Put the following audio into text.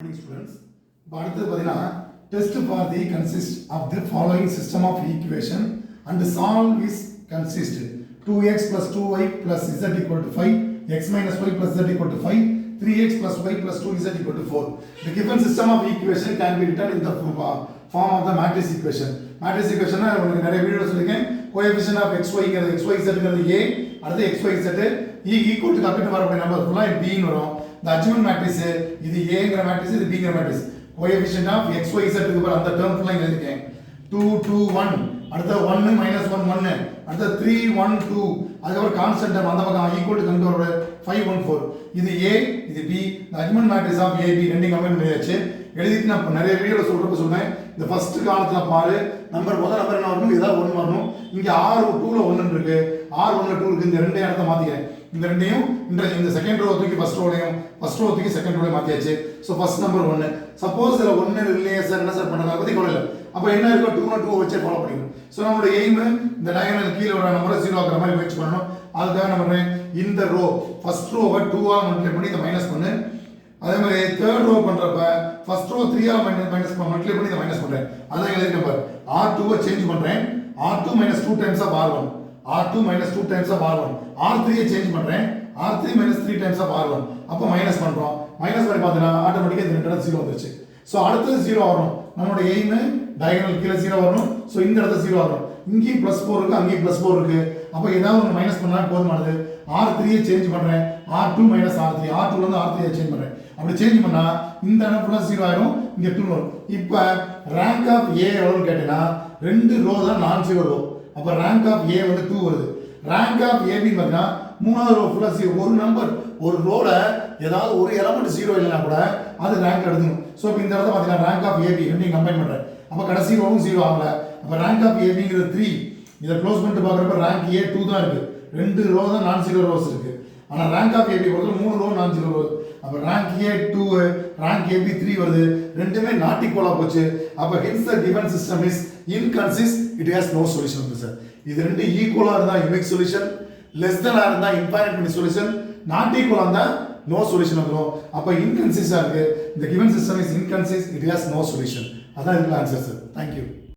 Morning students. அடுத்து பார்த்தீங்கன்னா test for the consist of the following system of equation and solve is consist 2x plus 2y plus z equal to 5 x minus y plus z equal to 5 3x plus y plus 2z equal to 4. The given system of equation can be written in the form of the matrix equation. Matrix equation உங்களுக்கு நிறைய video சொல்லிருக்கேன். coefficient of xy ங்கிறது xyz ங்கிறது a அடுத்து xyz equal to கப்பிட்டு வரக்கூடிய number ஃபுல்லா b ன்னு வரும். The adjoint matrix இது a ங்கற matrix இது b ங்கற matrix. Coefficient of xyz க்கு பதிலா அந்த term ஃபுல்லா இங்க எழுதிருக்கேன். 2 2 1 அடுத்து 1 1 1 அடுத்து 3 1 2 அதுக்கு அப்புறம் கான்ஸ்டன்ட் டேர்ம் அந்த பக்கம் ஈக்குவல் டு கொண்டு வர 5 1 4 இது a இது b the adjoint matrix of ab ரெண்டையும் கம்பைன் பண்ணியாச்சு. எழுதிட்டு நான் நிறைய வீடியோல சொல்றப்ப சொன்னேன் இந்த ஃபர்ஸ்ட் காலத்துல பாரு நம்பர் முதல் நம்பர் என்ன வரணும் ஏதாவது ஒன்னு வரணும். இங்க r2 ல 1 இருக்கு r1 ல 2 இருக்கு இந்த ரெண்டே இடத்தை மாத்திக்கிறேன். இந்த ரெண்டையும் இந்த செகண்ட் ரோ தூக்கி ஃபர்ஸ்ட் ரோலையும் ஃபர்ஸ்ட் ரோ தூக்கி செகண்ட் ரோலையும் மாத்தியாச்சு. சோ ஃபர்ஸ்ட் நம்பர் 1 சப்போஸ் இதுல 1 இல்லையே சார் என்ன சார் பண்றது பத்தி கவலை இல்ல. அப்ப என்ன இருக்கோ 2 னா 2 வச்சே ஃபாலோ பண்ணிக்கணும். சோ நம்மளோட எய்ம் இந்த டயகனல் கீழ வர நம்பரை 0 ஆக்குற மாதிரி முயற்சி பண்ணனும். அதுக்காக நான் பண்றேன் இந்த ரோ ஃபர்ஸ்ட் ரோவை 2 ஆல மல்டிப்ளை பண்ணி இத மைனஸ் பண்ணு. அதே மாதிரி தேர்ட் ரோ பண்றப்ப ஃபர்ஸ்ட் ரோ 3 ஆல மைனஸ் மல்டிப்ளை பண்ணி இத மைனஸ் பண்றேன். அதான் எழுதி நம்பர் r2 ஐ சேஞ்ச் பண்றேன். r2 2 times of r1 r2 2 times of r1 r3 ஐ சேஞ்ச் பண்றேன். r3 3 டைம்ஸ் ஆஃப் r1 அப்ப மைனஸ் பண்றோம். மைனஸ் பண்ணி பார்த்தா ஆட்டோமேட்டிக்கா இந்த ரெண்டு இடத்துல 0 வந்துருச்சு. சோ அடுத்து 0 வரும். நம்மளோட எய்ம் டயகனல் கீழ 0 வரணும். சோ இந்த இடத்துல 0 வரணும். இங்கே +4 இருக்கு அங்கே +4 இருக்கு. அப்ப ஏதாவது ஒரு மைனஸ் பண்ணா போதுமானது. r3 ஐ சேஞ்ச் பண்றேன். r2 r3 r2 ல இருந்து r3 ஐ சேஞ்ச் பண்றேன். அப்படி சேஞ்ச் பண்ணா இந்த இடம் ஃபுல்லா 0 ஆயிடும். இங்க 2 வரும். இப்போ ரேங்க் ஆஃப் a எவ்வளவுன்னு கேட்டேனா ரெண்டு ரோ தான் நான் ஜீரோ ரோ. அப்ப ரேங்க் ஆஃப் a வந்து 2 வருது. ரேங்க் ஆஃப் ab பார்த்தா மூணாவது ரோ ஃபுல்லா 0 ஒரு நம்பர் ஒரு ரோல ஏதாவது ஒரு எலிமெண்ட் 0 இல்லனா கூட அது ரேங்க் எடுக்கணும். சோ இப்போ இந்த இடத்துல பாத்தீங்கன்னா ரேங்க் ஆஃப் ab ரெண்டையும் கம்பைன் பண்றேன். அப்ப கடைசி ரோவும் 0 ஆகல. அப்ப ரேங்க் ஆஃப் ab ங்கிறது 3. இத க்ளோஸ் பண்ணிட்டு பார்க்கறப்ப ரேங்க் a 2 தான் இருக்கு. ரெண்டு ரோ தான் நான் ஜீரோ ரோஸ் இருக்கு. ஆனா ரேங்க் ஆஃப் ab பொறுத்தவரை மூணு ரோ நான் ஜீரோ ரோ. அப்ப ரேங்க் a 2 ரேங்க் ab 3 வருது. ரெண்டுமே நாட் ஈக்குவலா போச்சு. அப்ப hence the given system is inconsistent. It has no solution sir. இது ரெண்டு ஈக்குவலா இருந்தா யூனிக் சொல்யூஷன், லெஸ் தென் இருந்தா இன்ஃபைனைட் மணி சொல்யூஷன், நாட் ஈக்குவலா இருந்தா நோ சொல்யூஷன் வந்துரும். அப்ப இன்கன்சிஸ்டன்ட்டா இருக்கு. The given system is inconsistent. It has no solution. அதான் இதுக்கு ஆன்சர் சார். Thank you.